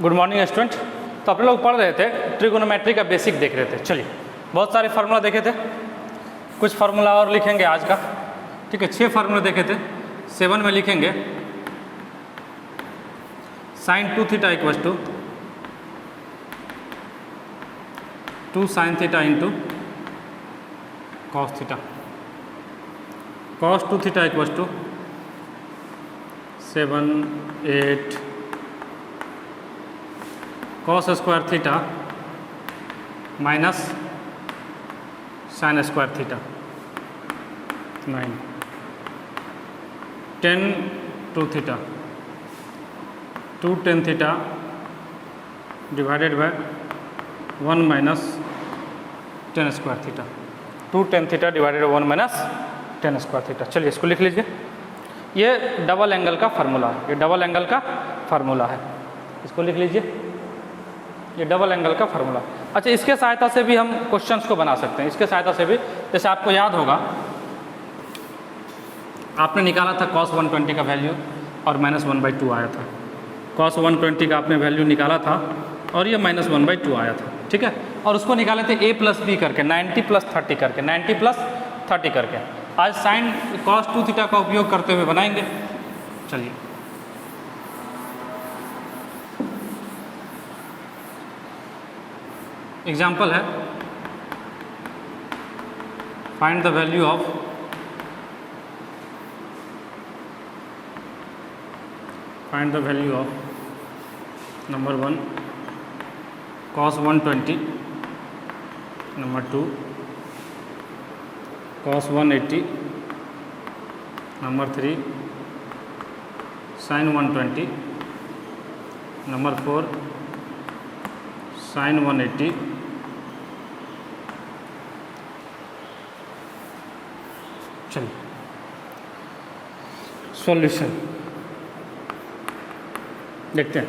Good morning student. तो अपने लोग पढ़ रहे थे, ट्रिगोनोमेट्री का बेसिक देख रहे थे। चलिए, बहुत सारे फार्मूला देखे थे, कुछ फार्मूला और लिखेंगे आज का। ठीक है, 6 फार्मूला देखे थे। 7 में लिखेंगे sin 2 theta equals to 2 sin theta into cos theta. cos 2 theta equals to 7 8 cos square theta minus sine square theta 9 10 2 theta 2 10 theta divided by 1 minus 10 square theta 2 10 theta divided by 1 minus 10 square theta. चलिए इसको लिख लीजिए। ये double angle का formula है, ये double angle का formula है, इसको लिख लीजिए। ये डबल एंगल का फार्मूला। अच्छा, इसके सहायता से भी हम क्वेश्चंस को बना सकते हैं। इसके सहायता से भी, जैसे आपको याद होगा, आपने निकाला था cos 120 का वैल्यू और -1/2 आया था। cos 120 का आपने वैल्यू निकाला था और ये -1/2 आया था। ठीक है, और उसको निकाले थे a + b करके, 90 + 30 करके, 90 + 30 करके। आज साइन cos 2 थीटा का उपयोग करते हुए बनाएंगे। चलिए, एग्जाम्पल है, find the value of number 1 cos 120, number 2 cos 180, number 3 sin 120, number 4 sin 180, चलिए सॉल्यूशन देखते हैं।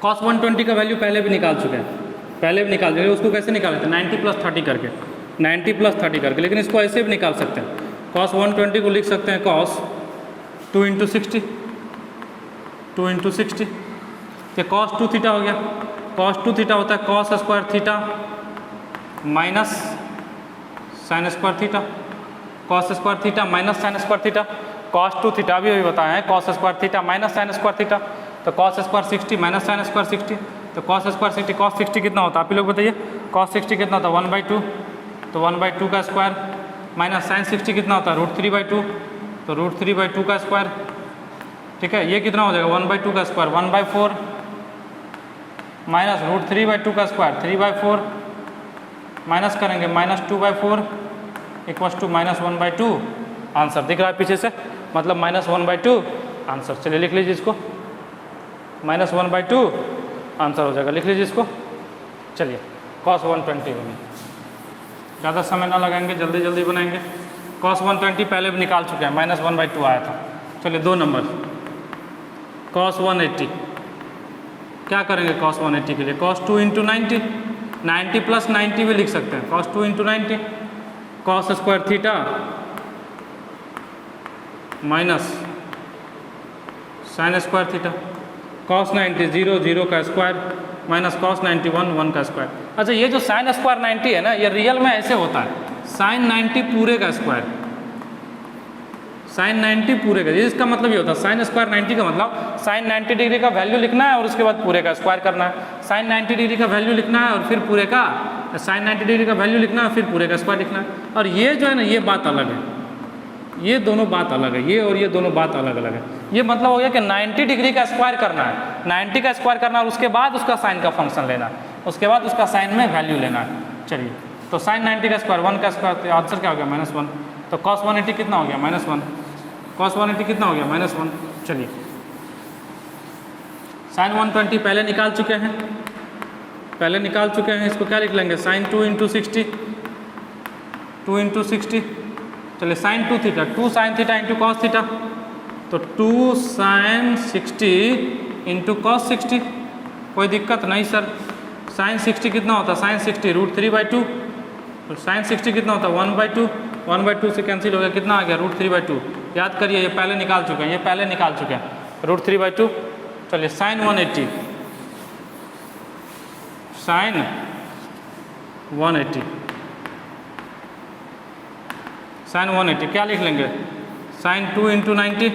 cos 120 का वैल्यू पहले भी निकाल चुके हैं, उसको कैसे निकाले थे? 90 + 30 करके, 90 + 30 करके। लेकिन इसको ऐसे भी निकाल सकते हैं। cos 120 को लिख सकते हैं cos 2 × 60, 2 × 60। ये cos 2 थीटा हो गया। cos 2 थीटा होता है cos square theta minus sine square theta, cos square theta minus sine square theta. cos 2 theta अभी बताया है, cos square theta minus sine square theta. तो cos square 60 minus sine square 60, तो cos square 60, cos 60 कितना होता है आप ही लोग बताइए? cos 60 कितना होता है? 1/2, तो 1/2 का स्क्वायर माइनस साइन 60 कितना होता है? √3/2, तो √3/2 का स्क्वायर। ठीक है, ये कितना हो जाएगा? 1/2 का स्क्वायर 1/4 माइनस √3/2 का स्क्वायर 3/4 माइनस करेंगे -2/4 इक्वल्स टू -1/2। आंसर दिख रहा है पीछे से, मतलब -1/2 आंसर। चलिए लिख लीजिए इसको, -1/2 आंसर हो जाएगा। लिख लीजिए इसको। चलिए cos 120 बनी, ज़्यादा समय ना लगाएंगे, जल्दी जल्दी बनाएंगे। cos 120 पहले भी निकाल चुके हैं, -1/2 आया था। चलिए 2 नंबर cos 180, क्या करेंगे cos 180 के लिए? cos 2 × 90, 90 + 90 भी लिख सकते हैं, cos 2 × 90, cos square theta minus sine square theta, cos 90 0 0 का स्क्वायर माइनस cos 90 1 का स्क्वायर। अच्छा, ये जो साइन स्क्वायर 90 है ना, ये रियल में ऐसे होता है, साइन 90 पूरे का स्क्वायर, साइन 90 पूरे का। इसका मतलब ये होता है साइन स्क्वायर 90 का मतलब साइन 90 डिग्री का वैल्यू लिखना है और उसके बाद पूरे का स्क्वायर करना है। साइन 90 डिग्री का वैल्यू लिखना है और फिर पूरे का, साइन 90 डिग्री का वैल्यू लिखना है फिर पूरे का स्क्वायर लिखना है। और ये जो है ना, ये बात अलग है, ये दोनों बात अलग है, ये और ये दोनों बात अलग अलग है। ये मतलब हो गया कि 90 डिग्री का स्क्वायर करना है, 90 का स्क्वायर करना है और उसके बाद उसका साइन का फंक्शन लेना है, उसके बाद उसका साइन में वैल्यू लेना है। चलिए, तो साइन 90 का स्क्वायर 1 का स्क्वायर, तो आंसर क्या हो गया? -1। तो cos 180 कितना हो गया? -1। cos 180 कितना हो गया? -1। चलिए, साइन 120 पहले निकाल चुके हैं, इसको क्या लिख लेंगे? sin 2 × 60, 2 × 60। चलिए sin 2 theta, 2 sin theta into cos theta, तो 2 sin 60 इंटू cos 60। कोई दिक्कत नहीं सर। sin 60 कितना होता है? sin 60 √3/2, तो sin 60 कितना होता है? 1/2, 1/2 से कैंसिल हो गया, कितना आ गया? √3/2। याद करिए, ये पहले निकाल चुके हैं, √3/2। चलिए sin 180, साइन 180, साइन 180 क्या लिख लेंगे, साइन 2 इंटू 90,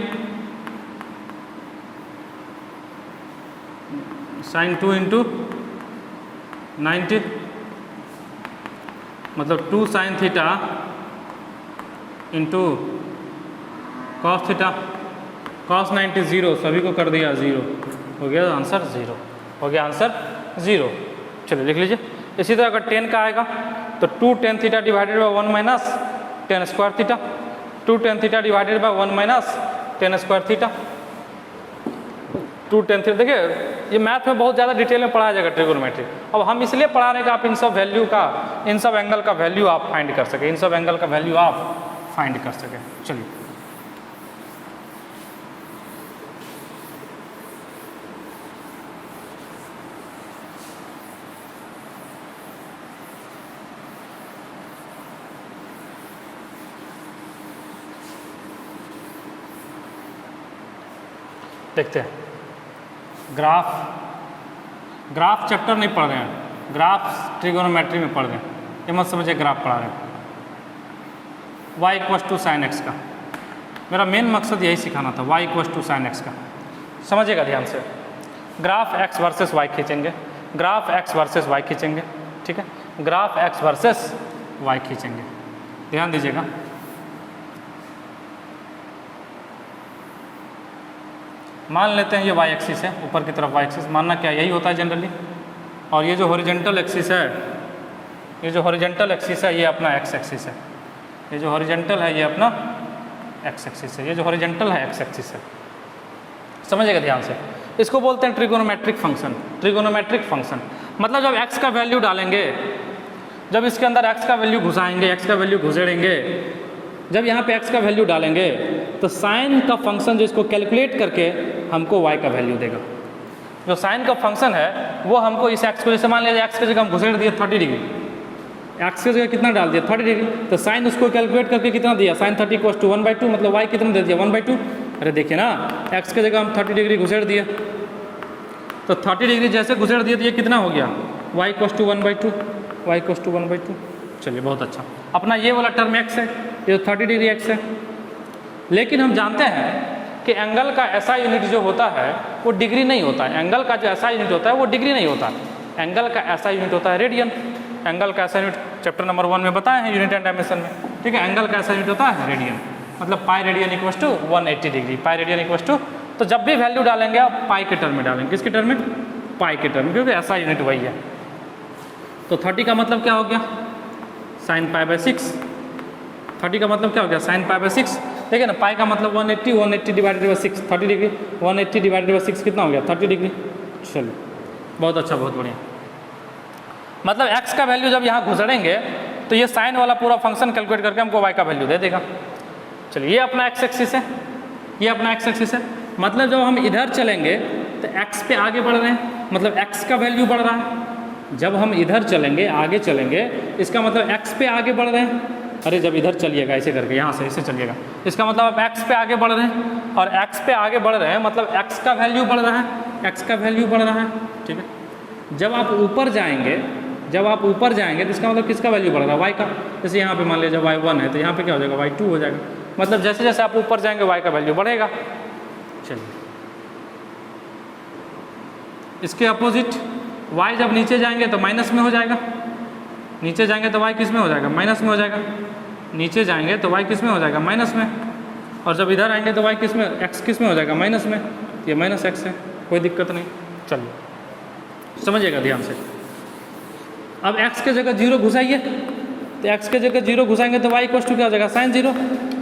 साइन 2 इंटू 90 मतलब 2 sine theta into cos theta, cos 90 0, सभी को कर दिया 0, हो गया आंसर 0, हो गया आंसर 0। चलिए लिख लीजिए। इसी तरह अगर 10 का आएगा तो 2 tan theta divided by 1 minus tan square theta, 2 tan theta divided by 1 minus tan square theta, 2 tan theta. देखिए ये मैथ में बहुत ज़्यादा डिटेल में पढ़ाया जाएगा ट्रिगोनोमेट्री। अब हम इसलिए पढ़ा रहे हैं कि आप इन सब वैल्यू का, इन सब एंगल का वैल्यू आप फाइंड कर सके, इन सब एंगल का वैल्यू आप फाइंड कर सके। चलिए देखते हैं। ग्राफ चैप्टर नहीं पढ़ रहे हैं, ग्राफ ट्रिगोनोमेट्री में पढ़ रहे हैं, ये मत समझिए ग्राफ पढ़ा रहे हैं। y equals to sine x का मेरा मेन मकसद यही सिखाना था, y equals to sine x का। समझिएगा ध्यान से, ग्राफ x वर्सेस y खींचेंगे, ग्राफ x वर्सेस y खींचेंगे, ठीक है, ग्राफ x वर्सेस y खींचेंगे, ध्यान दीजिएगा। मान लेते हैं ये y एक्सिस है, ऊपर की तरफ y एक्सिस, मानना क्या यही होता है जनरली, और ये जो हॉरिजॉन्टल एक्सिस है, ये जो हॉरिजॉन्टल एक्सिस है ये अपना x एक्सिस है, ये जो हॉरिजॉन्टल है ये अपना x एक्सिस है, ये जो हॉरिजॉन्टल है x एक्सिस है। समझिएगा ध्यान से, इसको बोलते हैं ट्रिगोनोमेट्रिक फंक्शन। ट्रिगोनोमेट्रिक फंक्शन मतलब जब x का वैल्यू डालेंगे, जब इसके अंदर x का वैल्यू घुसाएंगे, x का वैल्यू घुसेड़ेंगे, जब यहाँ पे x का वैल्यू डालेंगे तो साइन का फंक्शन जो इसको कैलकुलेट करके हमको y का वैल्यू देगा। जो साइन का फंक्शन है वो हमको इस x को, जैसे मान लीजिए x की जगह हम घुसेड़ दिए 30 डिग्री, x की जगह कितना डाल दिया 30 डिग्री, तो साइन उसको कैलकुलेट करके कितना दिया, साइन 30 इक्वल्स टू 1/2, मतलब y कितना दे दिया 1/2। अरे देखिए ना, x की जगह हम 30 डिग्री घुसेड़ दिए, तो 30 डिग्री जैसे घुसेड़ दिए तो ये कितना हो गया y equals to 1/2, y equals to 1/2। चलिए बहुत अच्छा, अपना ये वाला टर्म x है, ये 30 डिग्री x है। लेकिन हम जानते हैं कि एंगल का ऐसा यूनिट जो होता है वो डिग्री नहीं होता है, एंगल का जो ऐसा यूनिट होता है वो डिग्री नहीं होता है, एंगल का ऐसा यूनिट होता है रेडियन। एंगल का ऐसा यूनिट चैप्टर नंबर 1 में बताए हैं यूनिट एंड डायमेंशन में, ठीक है। एंगल का ऐसा यूनिट होता है रेडियन, मतलब pi radian equals to 180 degree, pi radian equals to, तो जब भी वैल्यू डालेंगे आप पाई के टर्म में डालेंगे, किसके टर्म में, पाई के टर्म में, क्योंकि ऐसा यूनिट वही है। तो 30 का मतलब क्या हो गया, साइन π/6, 30 का मतलब क्या हो गया, साइन π/6। देखिए ना, पाई का मतलब 180 divided by 6, 30 degree, 180 divided by 6 कितना हो गया 30 डिग्री। चलिए बहुत अच्छा, बहुत बढ़िया। मतलब x का वैल्यू जब यहाँ घुसड़ेंगे तो ये साइन वाला पूरा फंक्शन कैलकुलेट करके हमको y का वैल्यू दे देगा। चलिए ये अपना x एक्सिस है, ये अपना x एक्सिस है, मतलब जब हम इधर चलेंगे तो x पे आगे बढ़ रहे हैं, मतलब x का वैल्यू बढ़ रहा है। जब हम इधर चलेंगे, आगे चलेंगे, इसका मतलब x पे आगे बढ़ रहे हैं। अरे जब इधर चलिएगा ऐसे करके, यहाँ से ऐसे चलिएगा, इसका मतलब आप x पे आगे बढ़ रहे हैं, और x पे आगे बढ़ रहे हैं मतलब x का वैल्यू बढ़ रहा है, x का वैल्यू बढ़ रहा है, ठीक है। जब आप ऊपर जाएंगे, जब आप ऊपर जाएंगे तो इसका मतलब किसका वैल्यू बढ़ रहा है, y का। जैसे यहाँ पे मान लीजिए y1 है तो यहाँ पे क्या हो जाएगा y2 हो जाएगा, मतलब जैसे जैसे आप ऊपर जाएंगे y का वैल्यू बढ़ेगा। चलिए इसके अपोजिट y जब नीचे जाएंगे तो माइनस में हो जाएगा, नीचे जाएंगे तो y किस में हो जाएगा, माइनस में हो जाएगा, नीचे जाएंगे तो y किस में हो जाएगा, माइनस में, और जब इधर आएंगे तो y किस में, x किस में हो जाएगा, माइनस में। ये माइनस x है, कोई दिक्कत नहीं। चलिए समझिएगा ध्यान से। अब x के जगह 0 घुसाइए, तो x के जगह 0 घुसाएंगे तो y इक्वल्स टू क्या हो जाएगा, साइन 0।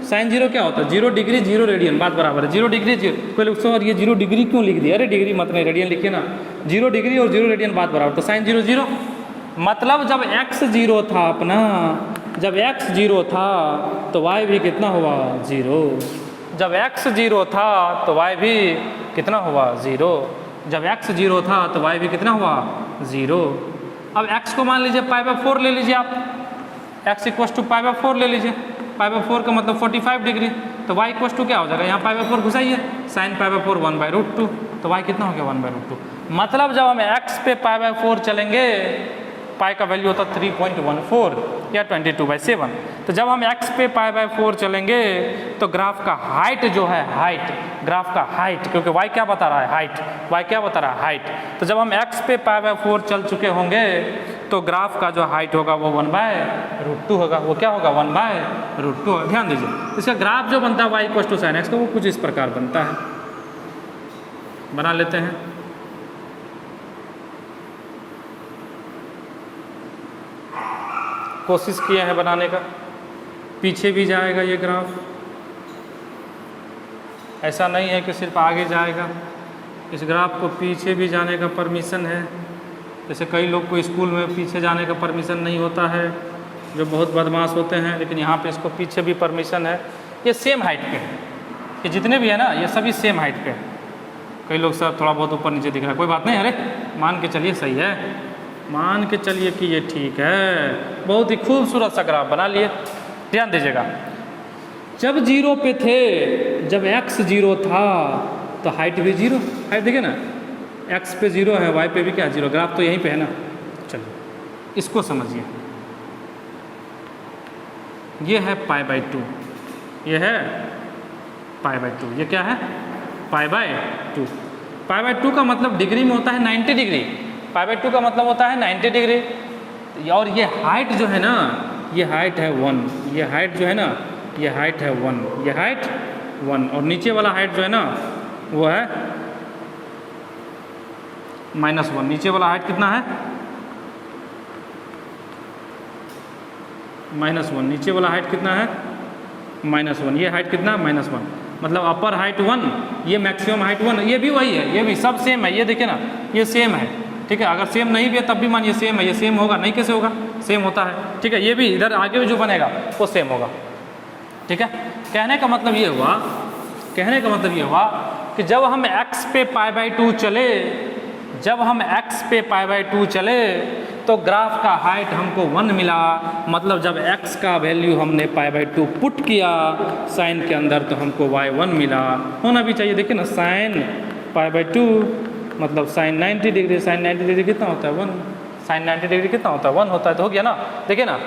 साइन 0 क्या होता है, 0 डिग्री 0 रेडियन, बात बराबर है। 0 डिग्री 0, कोई लोग सर ये 0 डिग्री क्यों लिख दिया, अरे डिग्री मत नहीं, रेडियन लिखिए ना। 0 डिग्री और 0 रेडियन बात बराबर, तो साइन 0 0, मतलब जब x 0 था अपना, जब x 0 था तो y भी कितना हुआ 0, जब x 0 था तो y भी कितना हुआ 0, जब x 0 था तो y भी कितना हुआ 0। अब x को मान लीजिए π/4 ले लीजिए आप, x इक्वल्स टू π/4 ले लीजिए, π/4 का मतलब 45 डिग्री, तो y इक्वल्स टू क्या हो जाएगा, यहाँ π/4 घुसाइए, साइन π/4 1/√2, तो y कितना हो गया 1/√2। मतलब जब हम x पे π/4 चलेंगे, पाई का वैल्यू होता 3.14 या 22/7। तो जब हम x पे π/4 चलेंगे तो ग्राफ का हाइट जो है, ग्राफ का हाइट, क्योंकि y क्या बता रहा है, y क्या बता रहा है, हाइट। तो जब हम x पे π/4 चल चुके होंगे तो ग्राफ का जो हाइट होगा वो 1/√2 होगा। वो क्या होगा, 1/√2। ध्यान दीजिए, इसका ग्राफ जो बनता है y = sin x का, वो कुछ इस प्रकार बनता है। बना लेते हैं। कोशिश किए हैं बनाने का, पीछे भी जाएगा ये ग्राफ, ऐसा नहीं है कि सिर्फ आगे जाएगा, इस ग्राफ को पीछे भी जाने का परमिशन है। जैसे कई लोग को स्कूल में पीछे जाने का परमिशन नहीं होता है, जो बहुत बदमाश होते हैं, लेकिन यहाँ पे इसको पीछे भी परमिशन है। ये सेम हाइट पे है, ये जितने भी है ना, ये सभी सेम हाइट पे है। कई लोग सर थोड़ा बहुत ऊपर नीचे दिख रहा है, कोई बात नहीं, अरे मान के चलिए सही है, मान के चलिए कि ये ठीक है। बहुत ही खूबसूरत सा ग्राफ बना लिए। ध्यान दीजिएगा, जब 0 पे थे, जब x 0 था तो हाइट भी 0, हाइट देखिए ना, x पे 0 है, y पे भी क्या 0, ग्राफ तो यहीं पे है ना। चलिए इसको समझिए, ये है π/2, ये है π/2, ये क्या है π/2। π/2 का मतलब डिग्री में होता है 90 डिग्री, π/2 का मतलब होता है 90 डिग्री। और ये हाइट जो है ना, ये हाइट है 1, ये हाइट जो है ना, ये हाइट है 1, ये हाइट 1, और नीचे वाला हाइट जो है ना वो है -1। नीचे वाला हाइट कितना है, -1। नीचे वाला हाइट कितना है, -1। ये हाइट कितना, -1। मतलब अपर हाइट 1, ये मैक्सिमम हाइट 1, ये भी वही है, ये भी सब सेम है। ये देखिए ना, ये सेम है, ठीक है। अगर सेम नहीं भी है तब भी मानिए सेम है, ये सेम होगा, नहीं कैसे होगा, सेम होता है, ठीक है। ये भी इधर आगे भी जो बनेगा वो सेम होगा, ठीक है। कहने का मतलब ये हुआ, कहने का मतलब ये हुआ कि जब हम x पे π/2 चले, जब हम x पे π/2 चले तो ग्राफ का हाइट हमको 1 मिला। मतलब जब x का वैल्यू हमने π/2 पुट किया साइन के अंदर तो हमको y1 मिला। होना भी चाहिए, देखिए ना, साइन π/2 मतलब साइन 90 डिग्री, साइन 90 डिग्री कितना होता है, 1। साइन 90 डिग्री कितना होता है, 1 होता है। तो हो गया ना, देखिए ना,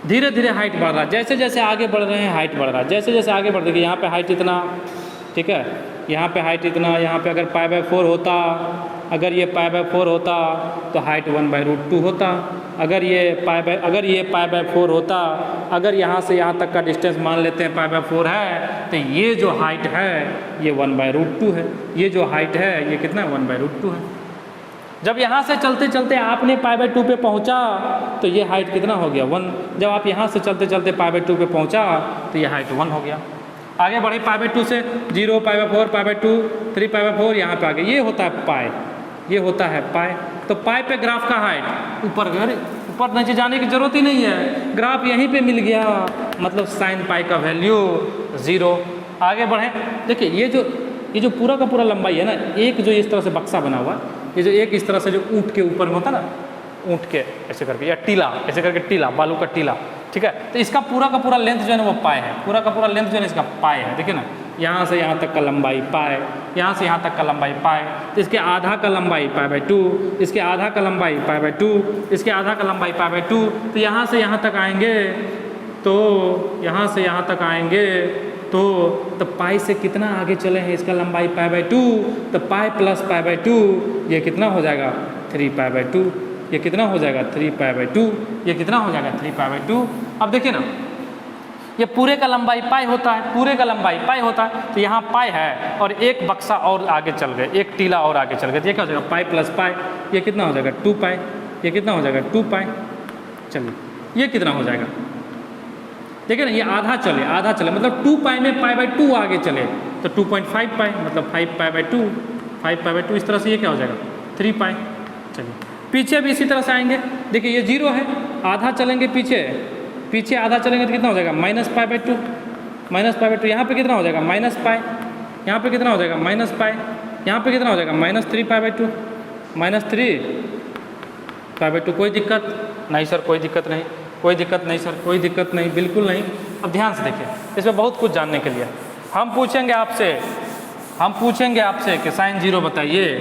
धीरे धीरे हाइट बढ़ रहा है, जैसे जैसे आगे बढ़ रहे हैं हाइट बढ़ रहा है, जैसे जैसे आगे बढ़, देखिए यहाँ पे हाइट इतना, ठीक है, यहाँ पे हाइट इतना, यहाँ पे अगर π/4 होता, अगर ये π/4 होता तो हाइट 1/√2 होता। अगर ये π/4 होता, अगर यहाँ से यहाँ तक का डिस्टेंस मान लेते हैं π/4 है, तो ये जो हाइट है ये 1/√2 है। ये जो हाइट है ये कितना है, 1/√2 है। जब यहाँ से चलते चलते आपने π/2 पे पहुँचा तो ये हाइट कितना हो गया, 1। जब आप यहाँ से चलते चलते π/2 पे पहुँचा तो ये हाइट 1 हो गया। आगे बढ़े π/2 से 0, π/4, π/2, 3π/4, यहाँ पे आगे ये होता है पाई, ये होता है पाई। तो पाई पे ग्राफ का हाइट ऊपर नीचे जाने की जरूरत ही नहीं है, ग्राफ यहीं पे मिल गया, मतलब साइन पाई का वैल्यू 0। आगे बढ़े, देखिए ये जो पूरा का पूरा लंबाई है ना, एक जो इस तरह से बक्सा बना हुआ, ये जो एक इस तरह से जो ऊँट के ऊपर में होता ना, ऊँट के ऐसे करके, या टीला ऐसे करके, टीला, बालू का टीला, ठीक है। तो इसका पूरा का पूरा लेंथ जो है ना वो पाई है, पूरा का पूरा लेंथ जो है ना इसका पाई है। देखिए ना, यहाँ से यहाँ तक का लंबाई पाई, यहाँ से यहाँ तक का लंबाई पाई, तो इसके आधा का लंबाई π/2, इसके आधा का लंबाई π/2, इसके आधा का लंबाई π/2। तो यहाँ से यहाँ तक आएंगे, तो यहाँ से यहाँ तक आएंगे तो पाई से कितना आगे चले हैं, इसका लंबाई π/2, तो पाई प्लस π/2 ये कितना हो जाएगा, 3π/2। ये कितना हो जाएगा, 3π/2। ये कितना हो जाएगा, 3π/2। अब देखिए ना, ये पूरे का लंबाई पाई होता है, पूरे का लंबाई पाई होता है। तो यहाँ पाई है और एक बक्सा और आगे चल गए, एक टीला और आगे चल गए, तो ये क्या हो जाएगा, पाई प्लस पाई, ये कितना हो जाएगा, 2 पाई। ये कितना हो जाएगा, 2 पाई। चलिए ये कितना हो जाएगा, देखिए ना, ये आधा चले मतलब 2 पाई में π/2 आगे चले तो 2.5 पाई, मतलब 5π/2, 5π/2। इस तरह से ये क्या हो जाएगा, 3 पाई। चलिए पीछे भी इसी तरह से आएंगे, देखिए ये 0 है, आधा चलेंगे पीछे आधा चलेंगे तो कितना हो जाएगा, -π/2, -π/2। यहाँ पे कितना हो जाएगा, -पाई, यहाँ पे कितना हो जाएगा, -पाई, यहाँ पे कितना हो जाएगा, -3π/2, -3π/2। कोई दिक्कत नहीं सर, कोई दिक्कत नहीं, कोई दिक्कत नहीं सर, कोई दिक्कत नहीं, बिल्कुल नहीं। अब ध्यान से देखिए, इसमें बहुत कुछ जानने के लिए हम पूछेंगे आपसे कि साइन 0 बताइए,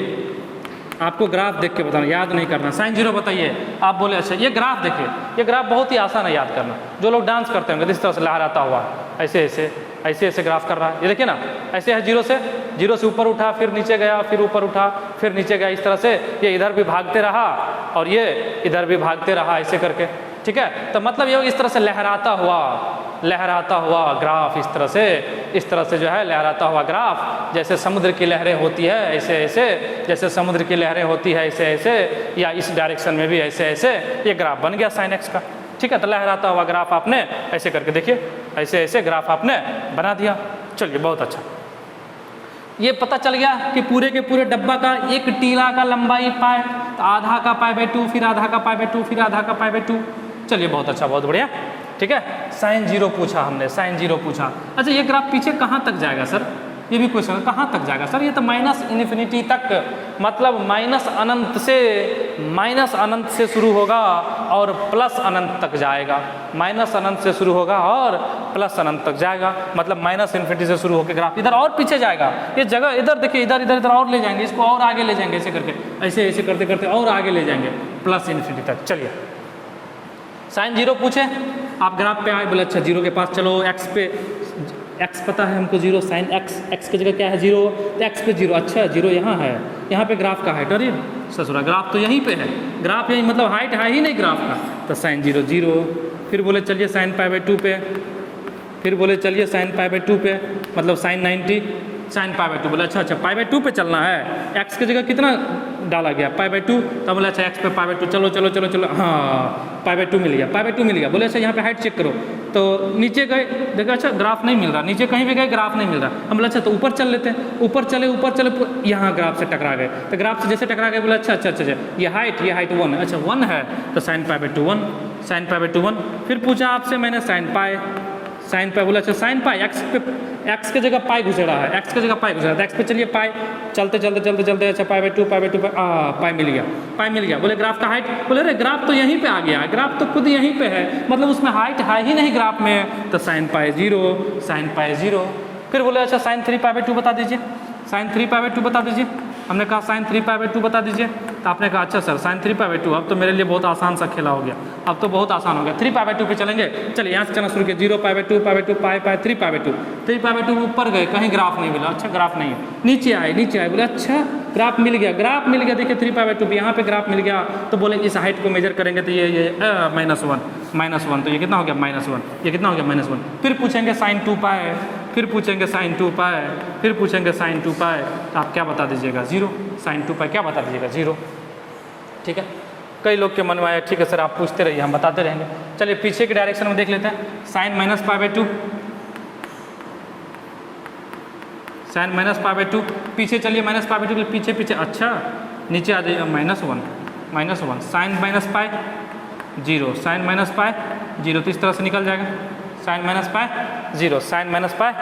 आपको ग्राफ देख के बताना, याद नहीं करना। साइन जीरो बताइए, आप बोले अच्छा ये ग्राफ देखिए, ये ग्राफ बहुत ही आसान है याद करना। जो लोग डांस करते होंगे इस तरह से लहराता हुआ ऐसे ऐसे ऐसे ऐसे ग्राफ कर रहा है, ये देखिए ना, ऐसे है जीरो से ऊपर उठा, फिर नीचे गया, फिर ऊपर उठा, फिर नीचे गया, इस तरह से ये इधर भी भागते रहा और ये इधर भी भागते रहा ऐसे करके, ठीक है। तो मतलब ये इस तरह से लहराता हुआ ग्राफ, इस तरह से जो है लहराता हुआ ग्राफ, जैसे समुद्र की लहरें होती है ऐसे ऐसे, जैसे समुद्र की लहरें होती है ऐसे ऐसे, या इस डायरेक्शन में भी ऐसे ऐसे, ये ग्राफ बन गया साइन एक्स का, ठीक है। तो लहराता हुआ ग्राफ आपने ऐसे करके देखिए, ऐसे ऐसे ग्राफ आपने बना दिया। चलिए बहुत अच्छा, ये पता चल गया कि पूरे के पूरे डब्बा का एक टीला का लंबाई पाए, तो आधा का पाई बाई 2, फिर आधा का पाई बाई 2, फिर आधा का पाई बाई 2। चलिए बहुत अच्छा, बहुत बढ़िया, ठीक है। साइन जीरो पूछा हमने, साइन जीरो पूछा। अच्छा ये ग्राफ पीछे कहाँ तक जाएगा सर, ये भी क्वेश्चन, कहाँ तक जाएगा सर? ये तो माइनस इन्फिनिटी तक, मतलब माइनस अनंत से शुरू होगा और प्लस अनंत तक जाएगा। माइनस अनंत से शुरू होगा और प्लस अनंत तक जाएगा, मतलब माइनस इन्फिनिटी से शुरू होकर ग्राफ इधर और पीछे जाएगा। ये जगह इधर देखिए, इधर इधर इधर और ले जाएंगे, इसको और आगे ले जाएंगे ऐसे करके, ऐसे ऐसे करते करते और आगे ले जाएंगे प्लस इन्फिनिटी तक। चलिए साइन जीरो पूछे, आप ग्राफ पे आए, बोले अच्छा जीरो के पास चलो, एक्स पे, एक्स पता है हमको जीरो, साइन एक्स की जगह क्या है जीरो, तो एक्स पे जीरो, अच्छा जीरो यहाँ है, यहाँ पे ग्राफ का हाइट, अरे ससुरा ग्राफ तो यहीं पे है, ग्राफ यहीं, मतलब हाइट है ही नहीं ग्राफ का, तो साइन जीरो जीरो। फिर बोले चलिए साइन पाई बाई 2 पे, फिर बोले चलिए साइन पाई बाई 2 पे, मतलब साइन 90, साइन पाई बाई 2, बोले अच्छा पाई बाई 2 पे चलना है, एक्स की जगह कितना डाला गया पाई बाई 2, तब बोले अच्छा एक्स पे पाई बाई 2, चलो चलो चलो चलो, हाँ पाई बाई 2 मिल गया, पाई बाई 2 मिल गया। बोले अच्छा यहाँ पे हाइट चेक करो, तो नीचे गए, देखो अच्छा ग्राफ नहीं मिल रहा, नीचे कहीं भी गए ग्राफ नहीं मिल रहा, हम बोले अच्छा तो ऊपर चल लेते हैं, ऊपर चले यहाँ ग्राफ से टकरा गए, तो ग्राफ से जैसे टकरा गए बोले अच्छा अच्छा अच्छा ये हाइट 1 है, अच्छा 1 है, तो sine pi by 2 1, sine pi by 2 1। फिर पूछा आपसे मैंने साइन पाई बोला अच्छा साइन पाई, एक्स के जगह पाई घुसेड़ा है, एक्स की जगह पाई घुसेड़ा है, एक्स पे चलिए पाई, चलते चलते चलते चलते अच्छा पाई बाई 2 पाई मिल गया। बोले ग्राफ का हाइट, बोले अरे ग्राफ तो यहीं पे आ गया, ग्राफ तो खुद यहीं पे है, मतलब उसमें हाइट है ही नहीं ग्राफ में, तो साइन पाई जीरो। फिर बोले अच्छा साइन 3 पाई बाई 2 बता दीजिए, साइन 3 पाई बाई 2 बता दीजिए। हमने कहा साइन 3 पाई बाई 2 बता दीजिए, तो आपने कहा अच्छा सर साइन 3 पाई बाई 2, अब तो मेरे लिए बहुत आसान सा खेला हो गया, अब तो बहुत आसान हो गया, 3 पाई बाई 2 पे चलेंगे। चलिए यहाँ से चलना शुरू किया, 0 पाई by 2 pi 3 pi by 2, 3 pi by 2 ऊपर गए, कहीं ग्राफ नहीं मिला, अच्छा ग्राफ नहीं है, नीचे आए बोले अच्छा ग्राफ मिल गया, देखिए 3 पाई बाई 2 यहाँ पे ग्राफ मिल गया, तो बोले इस हाइट को मेजर करेंगे तो ये -1, तो ये कितना हो गया -1, ये कितना हो गया -1। फिर पूछेंगे साइन 2 पाई, फिर पूछेंगे साइन 2 पाई, फिर पूछेंगे साइन 2 पाई, तो आप क्या बता दीजिएगा 0, साइन 2 पाई क्या बता दीजिएगा 0, ठीक है। कई लोग के मन में आया ठीक है सर आप पूछते रहिए हम बताते रहेंगे। चलिए पीछे के डायरेक्शन में देख लेते हैं, sine minus pi by 2, sine minus pi by 2, पीछे चलिए माइनस पाई बाई 2 के पीछे, अच्छा नीचे आ जाइए -1, sine minus pi 0, sine minus pi 0, तो इस तरह से निकल जाएगा, sine minus pi 0, sine minus pi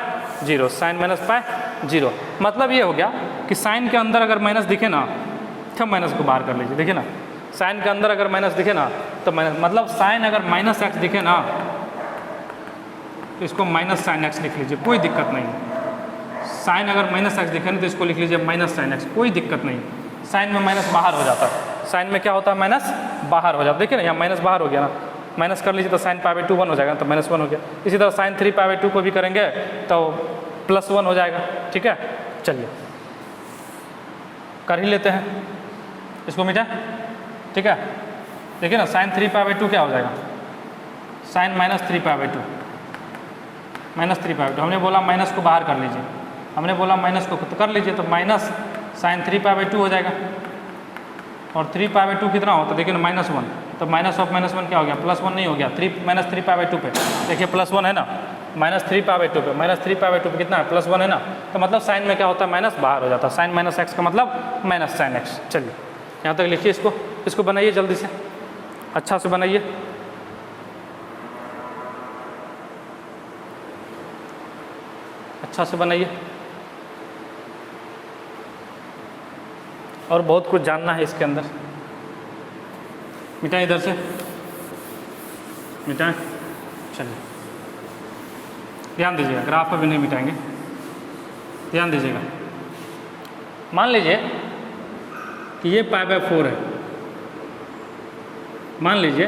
0, sine minus pi 0। मतलब ये हो गया कि साइन के अंदर अगर माइनस दिखे ना, तो माइनस को बाहर कर लीजिए, देखिए ना साइन के अंदर अगर माइनस दिखे ना तो माइनस, मतलब साइन अगर माइनस एक्स दिखे ना तो इसको माइनस साइन एक्स लिख लीजिए, कोई दिक्कत नहीं। साइन अगर माइनस एक्स दिखे ना तो इसको लिख लीजिए माइनस साइन एक्स, कोई दिक्कत नहीं। साइन में माइनस बाहर हो जाता है, साइन में क्या होता है माइनस बाहर हो जाता है, देखिए ना यहाँ माइनस बाहर हो गया ना, माइनस कर लीजिए तो साइन पाई बाई 2 1 हो जाएगा, तो -1 हो गया। इसी तरह साइन 3 पाई बाई 2 को भी करेंगे तो +1 हो जाएगा, ठीक है। चलिए कर ही लेते हैं, इसको मिटा, ठीक है। देखिए ना साइन 3 पाई बाई 2 क्या हो जाएगा, sine -3 pi by 2, -3 pi by 2। हमने बोला माइनस को बाहर कर लीजिए, हमने बोला माइनस को तो कर लीजिए, तो माइनस साइन 3 पाई बाई 2 हो जाएगा, और 3 पाई बाई 2 कितना होता है देखिए ना -1, तो माइनस ऑफ -1 क्या हो गया +1 नहीं हो गया, -3 पाई बाई 2 पे देखिए +1 है ना, -3 पाई बाई 2 पे, -3 पाई बाई 2 पे कितना है +1 है ना, तो मतलब साइन में क्या होता है माइनस बाहर हो जाता है, साइन माइनस एक्स का मतलब माइनस साइन एक्स। चलिए यहाँ तक लिखिए, इसको बनाइए जल्दी से, अच्छा से बनाइए, अच्छा से बनाइए, और बहुत कुछ जानना है इसके अंदर। मिटाएं इधर से, मिटाएं, चलिए ध्यान दीजिएगा, ग्राफ अभी नहीं मिटाएंगे, ध्यान दीजिएगा। मान लीजिए कि ये पाई बाय 4 है, मान लीजिए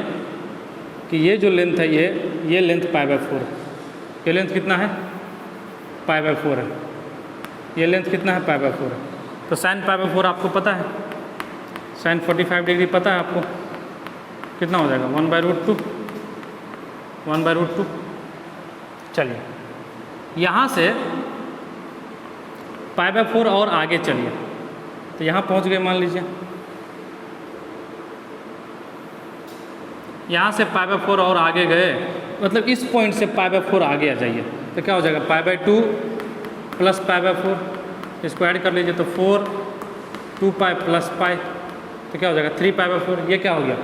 कि ये जो लेंथ है ये लेंथ पाई बाय 4 है, ये लेंथ कितना है पाई बाय 4 है, ये लेंथ कितना है पाई बाय 4 है। तो साइन पाई बाय 4 आपको पता है, साइन 45 डिग्री पता है आपको, कितना हो जाएगा 1/√2, 1/√2। चलिए यहाँ से पाई बाय 4 और आगे चलिए, तो यहाँ पहुँच गए मान लीजिए, यहाँ से पाई बाय 4 और आगे गए, मतलब इस पॉइंट से पाई बाय 4 आगे आ जाइए, तो क्या हो जाएगा pi by 2 plus pi by 4, इसको ऐड कर लीजिए तो 4, 2 पाई प्लस पाई, तो क्या हो जाएगा 3 पाई बाय 4। ये क्या हो गया,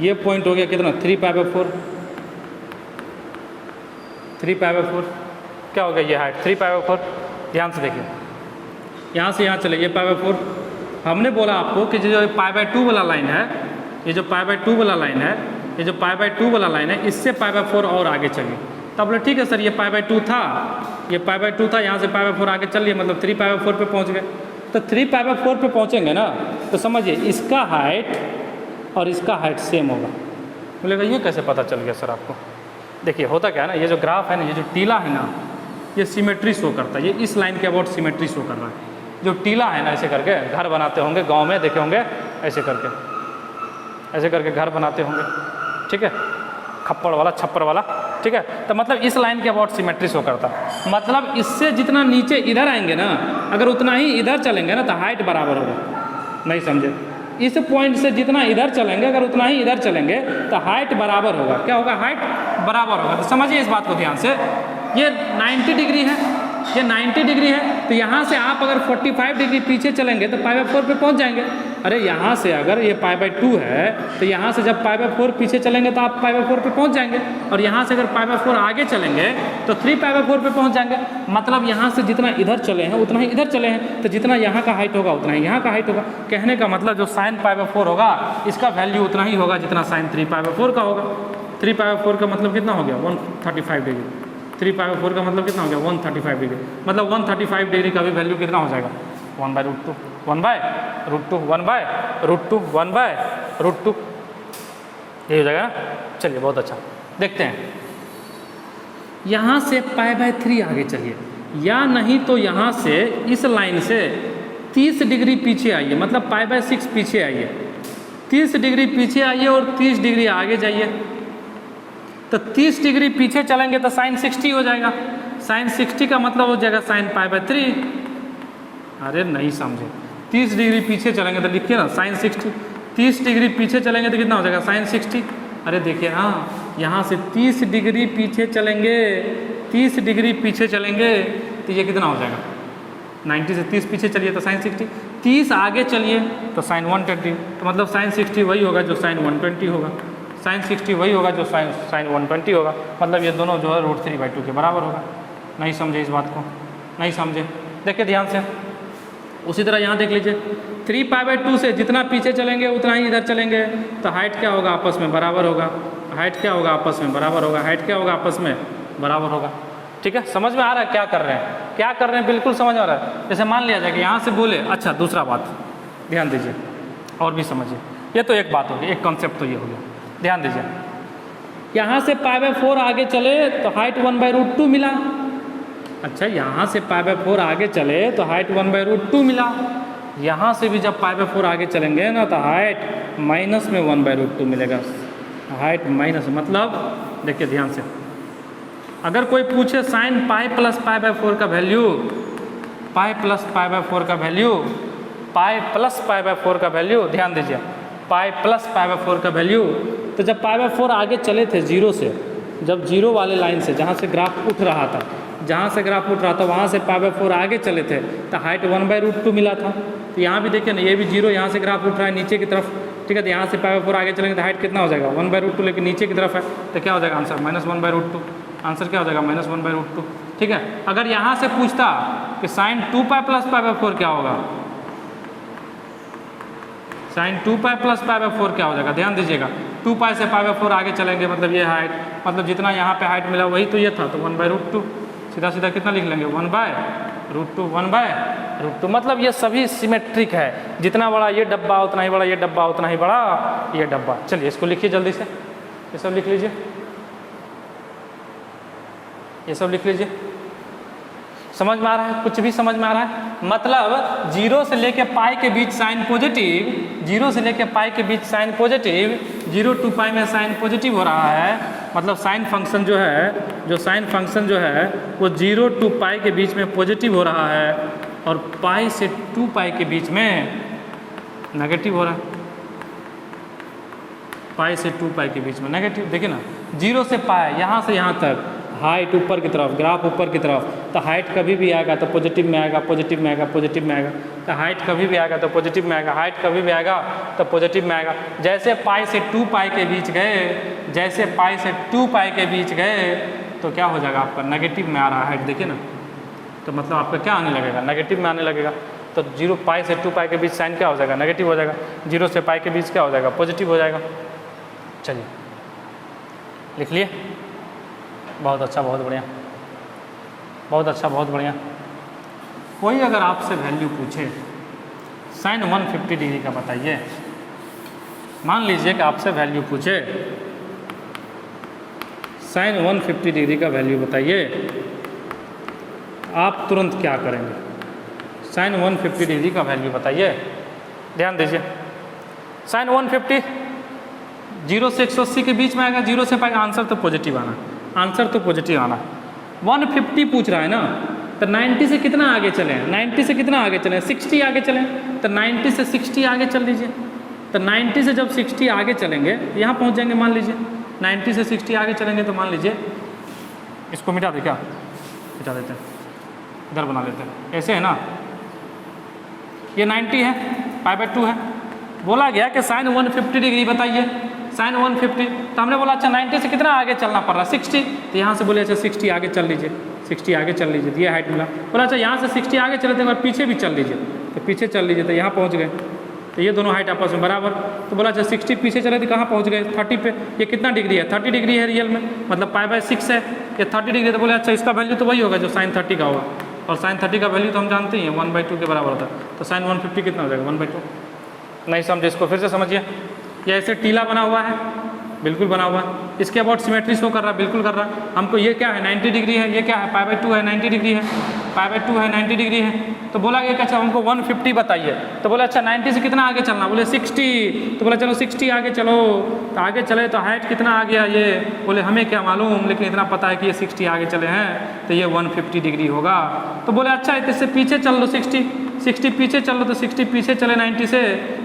ये पॉइंट हो गया कितना 3 पाई बाय 4, 3 पाई बाय 4 क्या हो गया, ये हाइट 3 पाई बाय 4। ध्यान से देखिए, यहाँ से यहाँ चले, ये पाई बाय 4, हमने बोला आपको कि जो पाई बाय 2 वाला लाइन है, ये जो पाई बाय 2 वाला लाइन है, ये जो पाई बाय 2 वाला लाइन है, इससे पाई बाय 4 और आगे चलिए। तब बोले ठीक है सर, ये पाई बाय 2 था, ये पाई बाय 2 था, यहाँ से पाई बाय 4 आगे चलिए, मतलब 3 पाई बाय 4 पे पहुँच गए। तो 3 पाई बाय 4 पे पहुँचेंगे ना, तो समझिए इसका हाइट और इसका हाइट सेम होगा। बोलेगा ये कैसे पता चल गया सर आपको? देखिए होता क्या है ना, ये जो ग्राफ है ना, ये जो टीला है ना, ये सिमेट्री शो करता है, ये इस लाइन के अबाउट सिमेट्री शो कर रहा है। जो टीला है ना, ऐसे करके घर बनाते होंगे गांव में, देखे होंगे ऐसे करके घर बनाते होंगे, ठीक है, खप्पड़ वाला छप्पर वाला, ठीक है। तो मतलब इस लाइन के अबाउट सिमेट्री शो करता है, मतलब इससे जितना नीचे इधर आएंगे ना, अगर उतना ही इधर चलेंगे ना, तो हाइट बराबर होगा। नहीं समझे? इस पॉइंट से जितना इधर चलेंगे, अगर उतना ही इधर चलेंगे तो हाइट बराबर होगा। क्या होगा? हाइट बराबर होगा। तो समझिए इस बात को ध्यान से, ये 90 डिग्री है, ये 90 डिग्री है, तो यहाँ से आप अगर 45 डिग्री पीछे चलेंगे तो पाई बाय 4 पे पहुँच जाएंगे। अरे यहाँ से अगर ये पाई बाय 2 है, तो यहाँ से जब पाई बाय 4 पीछे चलेंगे तो आप पाई बाय 4 पे पहुँच जाएंगे, और यहाँ से अगर पाई बाय 4 आगे चलेंगे तो 3 पाई बाय 4 पे पहुँच जाएंगे। मतलब यहाँ से जितना इधर चले हैं उतना ही इधर चले हैं, तो जितना यहाँ का हाइट होगा उतना ही यहाँ का हाइट होगा। कहने का मतलब जो साइन पाई बाय 4 होगा, इसका वैल्यू उतना ही होगा जितना साइन 3 पाई बाय 4 का होगा। 3 पाई बाय 4 का मतलब कितना हो गया? 135 डिग्री। 3 पाई बाय 4 का मतलब कितना हो गया? 135 डिग्री। मतलब 135 डिग्री का भी वैल्यू कितना हो जाएगा? 1/√2, 1/√2, 1/√2, 1/√2, ये हो जाएगा ना। चलिए बहुत अच्छा, देखते हैं। यहाँ से पाई बाय 3 आगे चलिए, या नहीं तो यहाँ से इस लाइन से 30 डिग्री पीछे आइए, मतलब पाई बाय 6 पीछे आइए, 30 डिग्री पीछे आइए और 30 डिग्री आगे जाइए। तो 30 डिग्री पीछे चलेंगे तो साइन 60 हो जाएगा। साइन 60 का मतलब हो जाएगा साइन पाई बाय 3। अरे नहीं समझे, 30 डिग्री पीछे चलेंगे तो लिखिए ना साइन 60। 30 डिग्री पीछे चलेंगे तो कितना हो जाएगा? साइन 60। अरे देखिए हाँ, यहाँ से 30 डिग्री पीछे चलेंगे, 30 डिग्री पीछे चलेंगे तो ये कितना हो जाएगा? 90 से 30 पीछे चलिए तो साइन 60, 30 आगे चलिए तो साइन 120। तो मतलब साइन 60 वही होगा जो साइन 120 होगा, साइन 60 वही होगा जो साइन 120 होगा। मतलब ये दोनों जो है √3/2 के बराबर होगा। नहीं समझे इस बात को? नहीं समझे? देखिए ध्यान से। उसी तरह यहाँ देख लीजिए, 3 पाई बाय 2 से जितना पीछे चलेंगे उतना ही इधर चलेंगे, तो हाइट क्या होगा? आपस में बराबर होगा। हाइट क्या होगा? आपस में बराबर होगा। हाइट क्या होगा? आपस में बराबर होगा। ठीक है, समझ में आ रहा है क्या कर रहे हैं? क्या कर रहे हैं बिल्कुल समझ आ रहा है। जैसे मान लिया जाए कि यहाँ से बोले, अच्छा दूसरा बात ध्यान दीजिए और भी समझिए। ये तो एक बात होगी, एक कॉन्सेप्ट तो ये हो गया। ध्यान दीजिए, यहाँ से पाई बाय 4 आगे चले तो हाइट 1/√2 मिला। अच्छा, यहाँ से पाई बाय 4 आगे चले तो हाइट 1/√2 मिला। यहाँ से भी जब पाई बाय 4 आगे चलेंगे ना तो हाइट माइनस में 1/√2 मिलेगा। हाइट माइनस मतलब देखिए ध्यान से, अगर कोई पूछे sine pi plus pi by 4 का value, pi plus pi by 4 का value, pi plus pi by 4 का वैल्यू, ध्यान दीजिए, पाई प्लस पाई बाय 4 का वैल्यू, तो जब पाई बाय 4 आगे चले थे जीरो से, जब जीरो वाले लाइन से जहाँ से ग्राफ उठ रहा था, जहाँ से ग्राफ उठ रहा था वहाँ से पाई बाय 4 आगे चले थे तो हाइट 1/√2 मिला था। तो यहाँ भी देखिए ना, ये भी जीरो, यहाँ से ग्राफ उठ रहा है नीचे की तरफ। ठीक है, तो यहाँ से पाई बाय 4 आगे चलेंगे तो हाइट कितना हो जाएगा? 1/√2, लेकिन नीचे की तरफ है तो क्या हो जाएगा आंसर? -1/√2। आंसर क्या हो जाएगा? -1/√2। ठीक है, अगर यहाँ से पूछता कि sine 2 pi plus pi by 4 क्या होगा, sine 2 pi plus pi by 4 क्या हो जाएगा? ध्यान दीजिएगा, 2 पाई से पाई बाय 4 आगे चलेंगे, मतलब ये हाइट, मतलब जितना यहाँ पे हाइट मिला वही तो ये था, तो 1/√2। सीधा सीधा कितना लिख लेंगे 1/√2 1/√2। मतलब ये सभी सिमेट्रिक है, जितना बड़ा ये डब्बा उतना ही बड़ा ये डब्बा, उतना ही बड़ा ये डब्बा। चलिए इसको लिखिए जल्दी से, ये सब लिख लीजिए, ये सब लिख लीजिए। समझ में आ रहा है? कुछ भी समझ में आ रहा है? मतलब 0 से लेके पाई के बीच साइन पॉजिटिव, 0 से लेके पाई के बीच साइन पॉजिटिव, 0 to पाई में साइन पॉजिटिव हो रहा है। मतलब साइन फंक्शन जो है, जो साइन फंक्शन जो है वो 0 to पाई के बीच में पॉजिटिव हो रहा है और पाई से 2 पाई के बीच में नेगेटिव हो रहा है। पाई से 2 पाई के बीच में नेगेटिव। देखिए ना, 0 से पाई, यहाँ से यहाँ तक हाइट ऊपर की तरफ, ग्राफ ऊपर की तरफ, तो हाइट कभी भी आएगा तो पॉजिटिव में आएगा, पॉजिटिव में आएगा, पॉजिटिव में आएगा। तो हाइट कभी भी आएगा तो पॉजिटिव में आएगा, हाइट कभी भी आएगा तो पॉजिटिव में आएगा। जैसे पाई से 2 पाई के बीच गए, जैसे पाई से 2 पाई के बीच गए तो क्या हो जाएगा आपका, नेगेटिव में आ रहा है हाइट। देखिए ना, तो मतलब आपका क्या आने लगेगा, नेगेटिव में आने लगेगा। तो 0 पाई से 2 पाई के बीच साइन क्या हो जाएगा, नेगेटिव हो जाएगा। 0 से पाई के बीच क्या हो जाएगा, पॉजिटिव हो जाएगा। चलिए लिख लिए, बहुत अच्छा, बहुत बढ़िया, बहुत अच्छा, बहुत बढ़िया। कोई अगर आपसे वैल्यू पूछे साइन 150 डिग्री का बताइए, मान लीजिए कि आपसे वैल्यू पूछे साइन 150 डिग्री का वैल्यू बताइए, आप तुरंत क्या करेंगे? साइन 150 डिग्री का वैल्यू बताइए, ध्यान दीजिए। साइन 150 0 से 180 के बीच में आएगा, 0 से पाएगा, आंसर तो पॉजिटिव आना, आंसर तो पॉजिटिव आना। 150 पूछ रहा है ना, तो 90 से कितना आगे चलें, 90 से कितना आगे चलें, 60 आगे चलें। तो 90 से 60 आगे चल लीजिए। तो 90 से जब 60 आगे चलेंगे, यहाँ पहुँच जाएंगे, मान लीजिए 90 से 60 आगे चलेंगे तो मान लीजिए, इसको मिटा दे, क्या मिटा देते हैं, इधर बना लेते हैं, ऐसे है ना, ये 90 है, π/2 है। बोला गया कि साइन 150 डिग्री बताइए, साइन 150, तो हमने बोला अच्छा 90 से कितना आगे चलना पड़ रहा है, 60। तो यहाँ से बोले अच्छा 60 आगे चल लीजिए, 60 आगे चल लीजिए, ये हाइट मिला। बोला अच्छा यहाँ से 60 आगे चले थे और पीछे भी चल लीजिए, तो पीछे चल लीजिए, तो यहाँ पहुँच गए, तो ये दोनों हाइट आपस में बराबर। तो बोला अच्छा 60 पीछे चले थे, कहाँ पहुँच गए, 30 पे। ये कितना डिग्री है, 30 डिग्री है रियल में, मतलब π/6 है, ये 30 डिग्री। तो बोले अच्छा इसका वैल्यू तो वही होगा जो साइन 30 का होगा, और साइन 30 का वैल्यू तो हम जानते ही हैं 1/2 के बराबर होता है। तो साइन 150 कितना हो जाएगा, 1/2। नहीं समझे, इसको फिर से समझिए। ये ऐसे टीला बना हुआ है, बिल्कुल बना हुआ है, इसके अबाउट सिमेट्री शो कर रहा है, बिल्कुल कर रहा है। हमको ये क्या है 90 डिग्री है, ये क्या है π/2 है, 90 डिग्री है, π/2 है, 90 डिग्री है। तो बोला गया कि अच्छा हमको 150 बताइए। तो बोले अच्छा 90 से कितना आगे चलना, बोले 60। तो बोला चलो 60 आगे चलो। तो आगे चले तो हाइट कितना आ गया, ये बोले हमें क्या मालूम, लेकिन इतना पता है कि ये 60 आगे चले हैं तो ये 150 डिग्री होगा। तो बोले अच्छा इससे पीछे चल लो, 60 पीछे चल लो, तो 60 पीछे चले 90 से,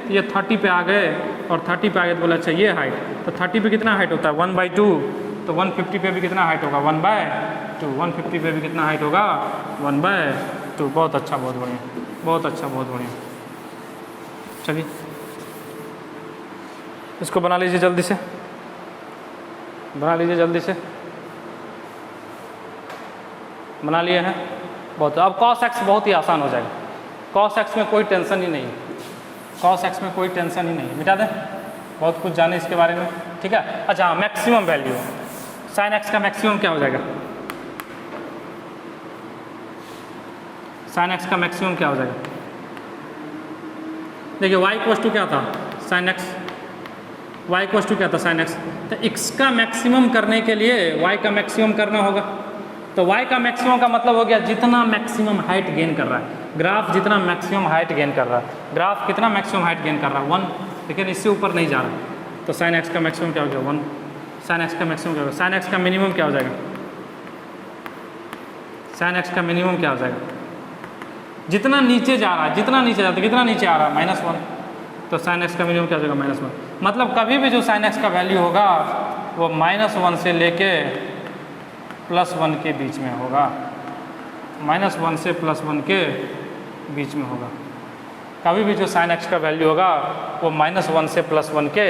तो ये 30 पे आ गए, और 30 पे आ गए तो बोला अच्छा ये हाइट, तो 30 पे कितना हाइट होता है 1/2। तो 150 पे भी कितना हाइट होगा 1/2, 150 पे भी कितना हाइट होगा 1/2। बहुत अच्छा, बहुत बढ़िया, बहुत अच्छा, बहुत बढ़िया। चलिए इसको बना लीजिए जल्दी से, बना लीजिए जल्दी से, बना लिए हैं बहुत। अब cos x बहुत ही आसान हो जाएगा, cos x में कोई टेंशन ही नहीं है, cos x में कोई टेंशन ही नहीं है, मिटा दें, बहुत कुछ जाने इसके बारे में, ठीक है। अच्छा मैक्सिमम वैल्यू साइन x का मैक्सिमम क्या हो जाएगा, साइन x का मैक्सिमम क्या हो जाएगा। देखिए y क्या था साइन x, y क्या था साइन x। तो x का मैक्सिमम करने के लिए y का मैक्सिमम करना होगा। तो y का मैक्सिमम का मतलब हो गया जितना मैक्सिमम हाइट गेन कर रहा है ग्राफ, जितना मैक्सिमम हाइट गेन कर रहा है ग्राफ, कितना मैक्सिमम हाइट गेन कर रहा है 1, लेकिन इससे ऊपर नहीं जा रहा। तो साइन x का मैक्सिमम क्या हो गया 1, साइन x का मैक्सिमम क्या होगा, साइन x का मिनिमम क्या हो जाएगा, साइन x का मिनिमम क्या हो जाएगा, जितना नीचे जा रहा है, जितना नीचे जाता है, कितना नीचे आ रहा है -1। तो साइन x का मिनिमम क्या हो जाएगा -1। मतलब कभी भी जो साइन x का वैल्यू होगा वो -1 से लेके +1 के बीच में होगा, -1 से +1 के बीच में होगा। कभी भी जो साइन x का वैल्यू होगा वो -1 से +1 के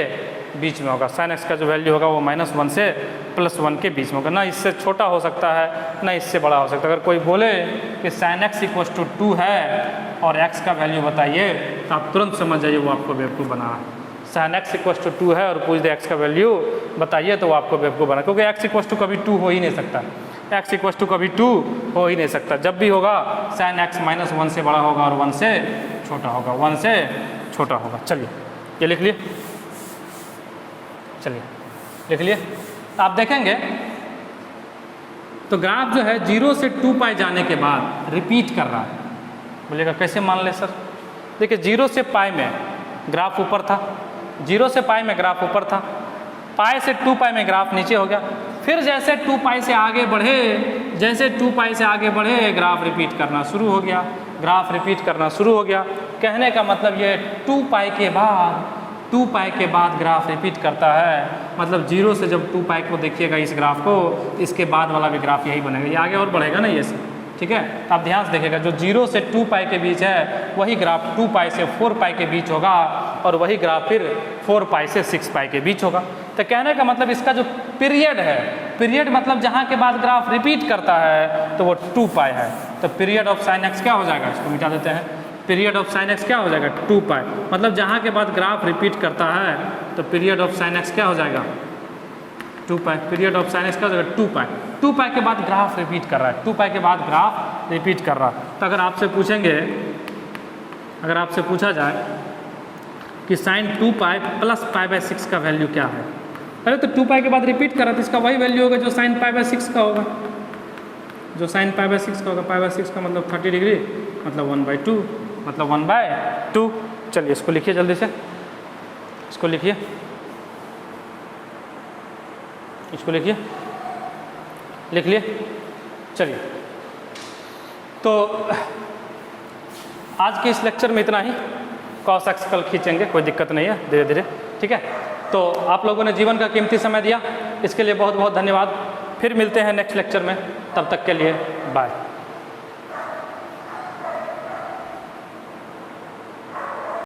बीच में होगा। साइन x का जो वैल्यू होगा वो -1 से +1 के बीच में होगा, ना इससे छोटा हो सकता है ना इससे बड़ा हो सकता है। अगर कोई बोले कि साइन x = 2 है और x का वैल्यू बताइए, तो आप तुरंत समझ जाइए वो आपको बेवकूफ़ बना है। साइन x = 2 है और पूछ दे x का वैल्यू बताइए, तो वो आपको बेवकूफ़ बना, क्योंकि x = कभी 2 हो ही नहीं सकता। x इक्वल टू कभी 2 हो ही नहीं सकता, जब भी होगा साइन x माइनस 1 से बड़ा होगा और 1 से छोटा होगा, 1 से छोटा होगा। चलिए ये लिख लिए, चलिए लिख लिए। आप देखेंगे तो ग्राफ जो है 0 से 2 पाई जाने के बाद रिपीट कर रहा है। बोलिएगा कैसे मान ले सर? देखिए 0 से पाई में ग्राफ ऊपर था, 0 से पाई में ग्राफ ऊपर था, पाई से 2 पाई में ग्राफ नीचे हो गया, फिर जैसे 2 पाई से आगे बढ़े, जैसे 2 पाई से आगे बढ़े ग्राफ रिपीट करना शुरू हो गया, ग्राफ रिपीट करना शुरू हो गया। कहने का मतलब ये 2 पाई के बाद ग्राफ रिपीट करता है, मतलब 0 से जब 2 पाई को देखिएगा इस ग्राफ को, इसके बाद वाला भी ग्राफ यही बनेगा, ये आगे और बढ़ेगा ना ये से, ठीक है। तो आप ध्यान से देखिएगा जो 0 से 2 पाई के बीच है वही ग्राफ 2 पाई से 4 पाई के बीच होगा और वही ग्राफ फिर 4 पाई से 6 पाई के बीच होगा। तो कहने का मतलब इसका जो पीरियड है, पीरियड मतलब जहाँ के बाद ग्राफ रिपीट करता है तो वो 2 पाई है। तो पीरियड ऑफ साइन एक्स क्या हो जाएगा, इसको मिटा देते हैं, पीरियड ऑफ साइन एक्स क्या हो जाएगा 2 पाई, मतलब जहाँ के बाद ग्राफ रिपीट करता है तो पीरियड ऑफ साइन एक्स क्या हो जाएगा 2 पाई, पीरियड ऑफ साइन एक्स क्या हो जाएगा 2 पाई। 2 पाई के बाद ग्राफ रिपीट कर रहा है, 2 पाई के बाद ग्राफ रिपीट कर रहा है। तो अगर आपसे पूछेंगे, अगर आपसे पूछा जाए कि sine 2 pi plus pi by 6 का वैल्यू क्या है, अरे तो 2 पाई के बाद रिपीट कर रहा है तो इसका वही वैल्यू होगा जो साइन पाई बाई 6 का होगा, जो साइन पाई बाई 6 का होगा। पाई बाई 6 का मतलब 30 डिग्री, मतलब 1/2, मतलब 1/2। चलिए इसको लिखिए जल्दी से, इसको लिखिए, इसको लिखिए, लिख लिए। चलिए तो आज के इस लेक्चर में इतना ही, कॉस एक्स कल खींचेंगे, कोई दिक्कत नहीं है, धीरे धीरे, ठीक है। तो आप लोगों ने जीवन का कीमती समय दिया, इसके लिए बहुत बहुत धन्यवाद। फिर मिलते हैं नेक्स्ट लेक्चर में, तब तक के लिए बाय।